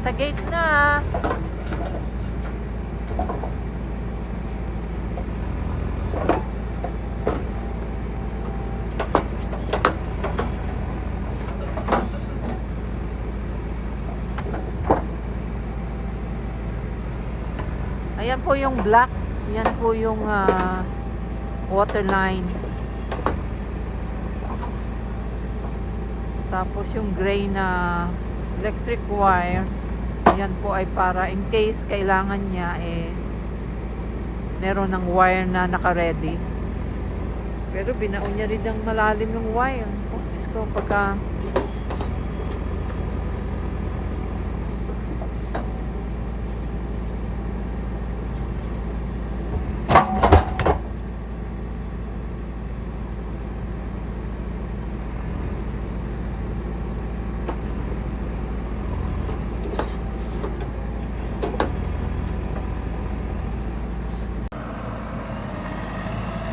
Nasa gate na. Ayan po yung black. Yan po yung water line. Tapos yung gray na electric wire. Yan po ay para in case kailangan niya meron ng wire na naka-ready. Pero binaon niya rin ng malalim yung wire. Oh, Diyos ko, pagka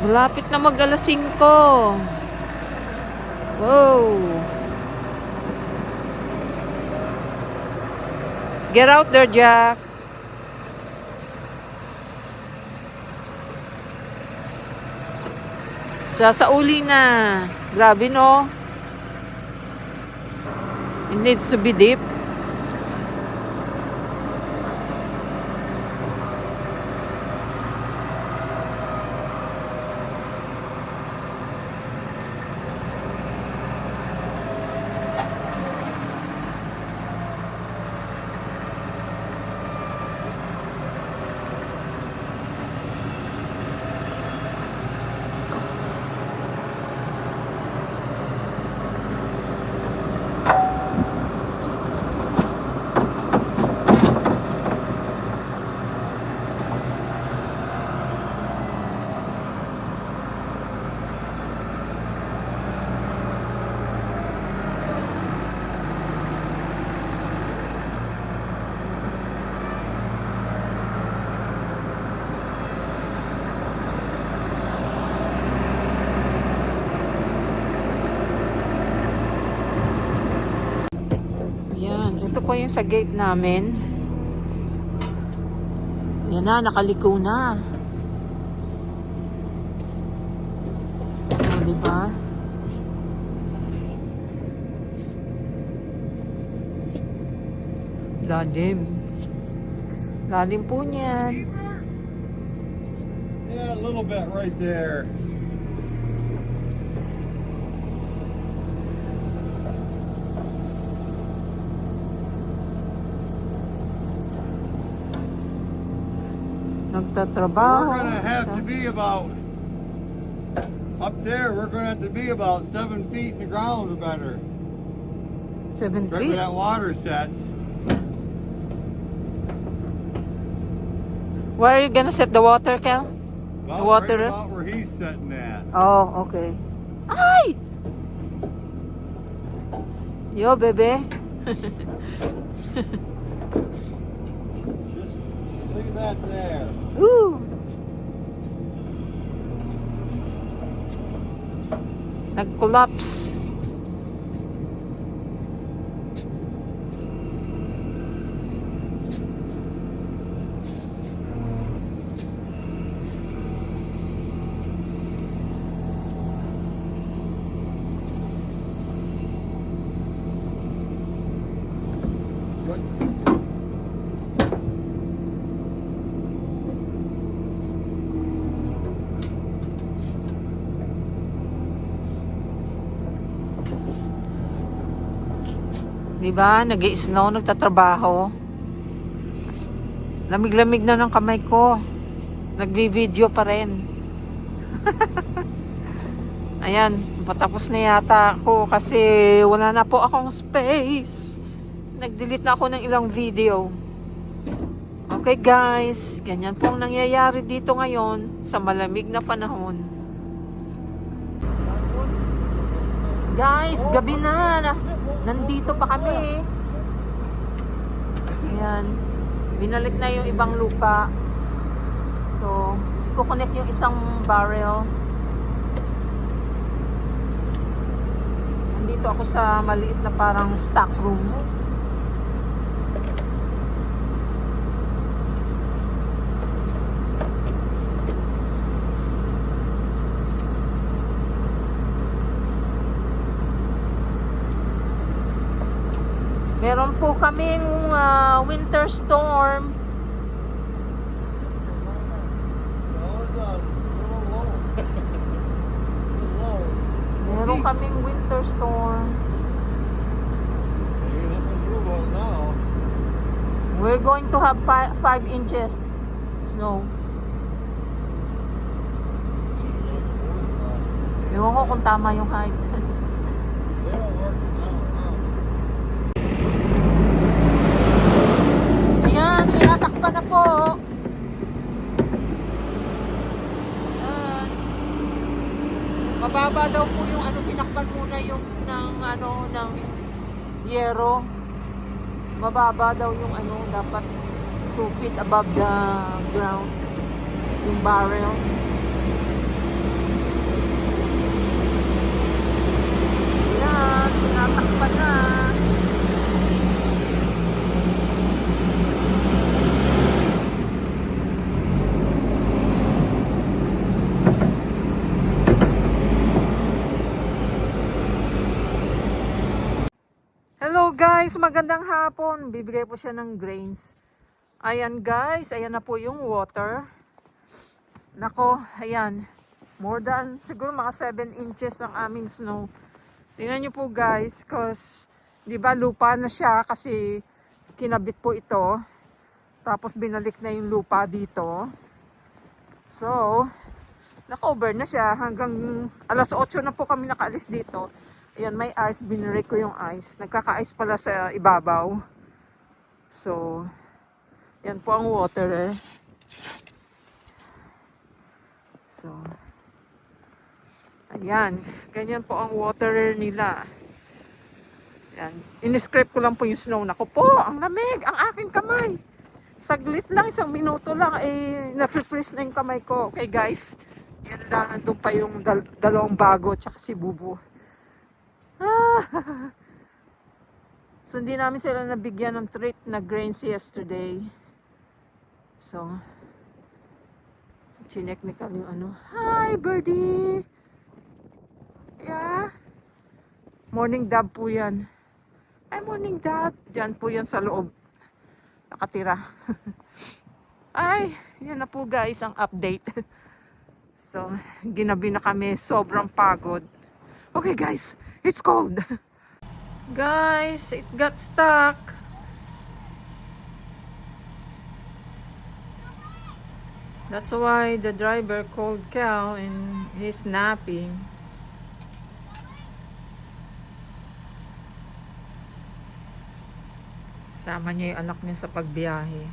malapit na mag alas 5. Wow. Get out there, Jack. Sasauli na. Grabe, no? It needs to be deep. Ito po yung sa gate namin. Yan na, nakaliko na. O, diba? Lalim. Lalim po niyan. Yeah, a little bit right there. Nagtatrabaho. We're gonna have to be about up there. We're gonna have to be about 7 feet in the ground or better. 7 Right where feet? that water sets. Where are you gonna set the water, Cal? About Water? right about where he's sitting at. Oh, okay. Ay! Yo, bebe. Look at that there. Ooh! Nag-collapse. Diba? Nag-i-snow, nagtatrabaho. Lamig-lamig na ng kamay ko. Nagbi-video pa rin. Ayan, patapos na yata ako kasi wala na po akong space. Nag-delete na ako ng ilang video. Okay guys, ganyan po ang nangyayari dito ngayon sa malamig na panahon. Guys, gabi na. Nandito pa kami. Ayan. Binalik na yung ibang lupa. So, i-connect yung isang barrel. Nandito ako sa maliit na parang stock room. po kaming winter storm. Meron kaming winter storm. We're going to have 5 inches snow. Ewan ko kung tama yung height. Ayan, tinatakpan na po. Ayan. Mababa daw po yung tinakpan muna yung ng yero. Mababa daw yung dapat 2 feet above the ground. Yung barrel. Ayan, tinatakpan na. Hello guys, magandang hapon. Bibigay po siya ng grains. Ayan guys, ayan na po yung water. Nako, ayan. More than, siguro mga 7 inches ang aming snow. Tingnan nyo po guys, cause, di ba lupa na siya kasi kinabit po ito. Tapos binalik na yung lupa dito. So, na-cover na siya hanggang alas 8 na po kami nakaalis dito. Ayan, may ice. Binirek ko yung ice. Nagkaka-ice pala sa ibabaw. So, yan po ang water So, ayan. Ganyan po ang water nila. Ayan. In-script ko lang po yung snow. Naku po, ang lamig. Ang aking kamay. Saglit lang, 1 minuto lang, na-freeze na yung kamay ko. Okay guys, yan lang. Andun pa yung dalawang bago tsaka si Bubu. So, hindi namin sila nabigyan ng treat na grains yesterday. So, chinek ni Kal yung Hi, birdie! Yeah? Morning dove po yan. Ay, morning dove. Diyan po yan sa loob. Nakatira. Ay, yan na po guys ang update. So, ginabi na kami. Sobrang pagod. Okay guys, it's cold. Guys, it got stuck. That's why the driver called Cal and he's napping. Sama niya yung anak niya sa pagbiyahe.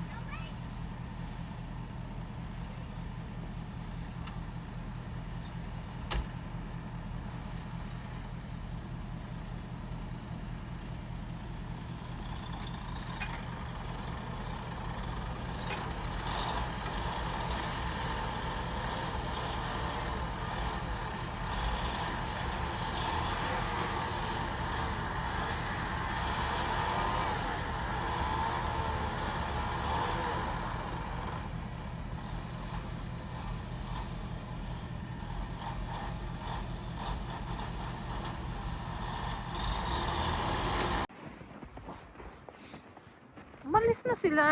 Umalis na sila.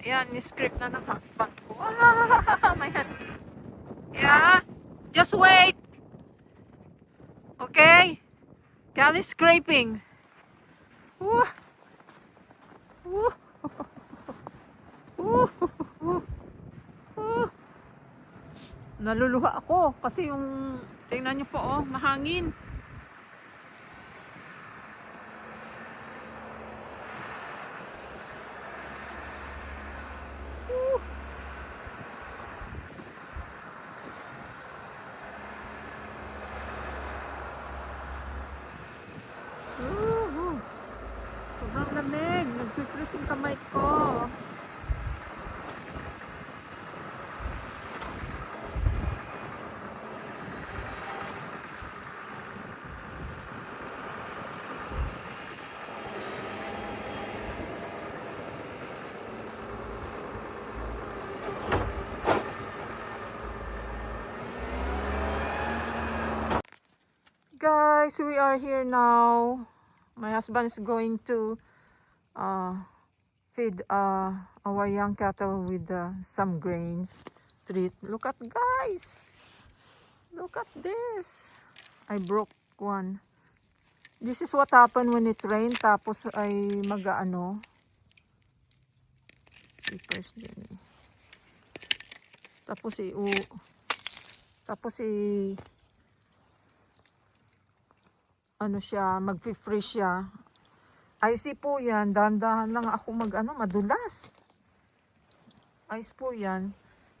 Ayan, ni-script na ng husband ko. My hand. Yeah? Just wait. Okay? Cal is scraping. Woo. Woo. Woo. Woo. Naluluha ako kasi yung tingnan niyo po mahangin. Sobrang lamig. Nagpipris yung kamay ko. Guys, we are here now. My husband is going to feed our young cattle with some grains treat. Look at guys, look at this. I broke one. This is what happened when it rained. Tapos ay mag-ano, papers din eh. Tapos ano siya, mag-freeze siya. Icy po yan. Dahan-dahan lang ako madulas. Ice po yan.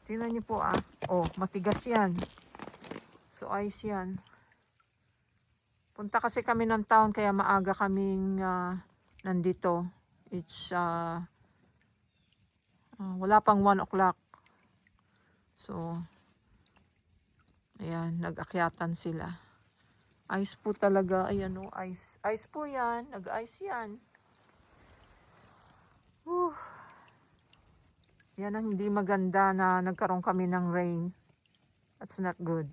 Tingnan niyo po ah. Oh, matigas yan. So ice yan. Punta kasi kami ng town kaya maaga kaming nandito. It's wala pang 1 o'clock. So ayan, nag-akyatan sila. Ice po talaga. Ayan o, ice. Ice po yan. Nag-ice yan. Whew. Yan ang hindi maganda na nagkaroon kami ng rain. That's not good.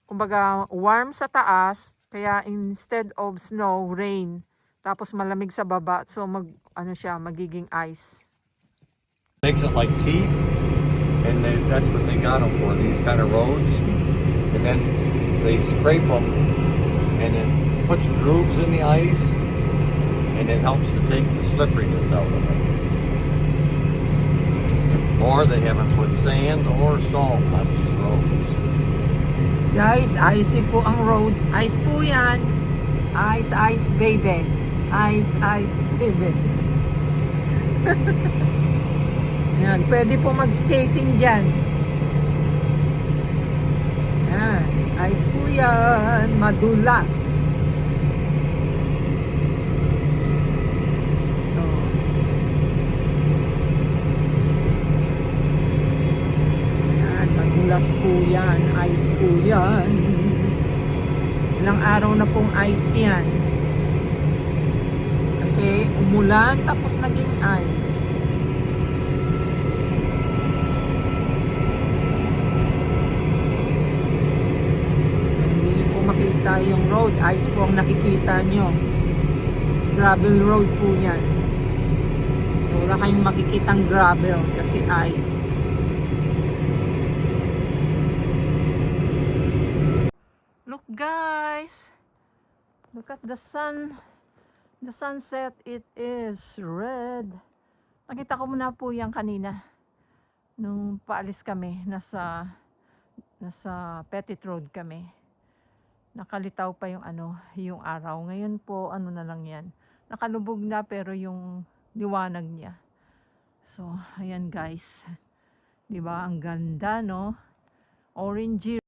Kumbaga, warm sa taas. Kaya instead of snow, rain. Tapos malamig sa baba. So, magiging ice. Makes it like teeth, and that's what they got them for, these kind of roads. And then they scrape them, and it puts grooves in the ice, and it helps to take the slipperiness out of it. Or they haven't put sand or salt on these roads. Guys, icy po ang road. Ice po yan. Ice, ice, baby. Ice, ice, baby. Yan, pwede po mag-skating dyan. Yan, ice po yan. Madulas. So, yan, madulas po yan. Ice po yan. Ilang araw na pong ice yan. Kasi umulan tapos naging ice. Makita yung road, ice po ang nakikita nyo. Gravel road po yan. So wala kayong makikitang gravel kasi ice. Look guys, look at the sun. The sunset, it is red. Nakita ko muna po yan kanina nung paalis kami, nasa Petit Road kami. Nakalitaw pa yung yung araw. Ngayon po, na lang yan. Nakalubog na pero yung liwanag niya. So, ayan guys. 'Di ba? Ang ganda, no? Orangey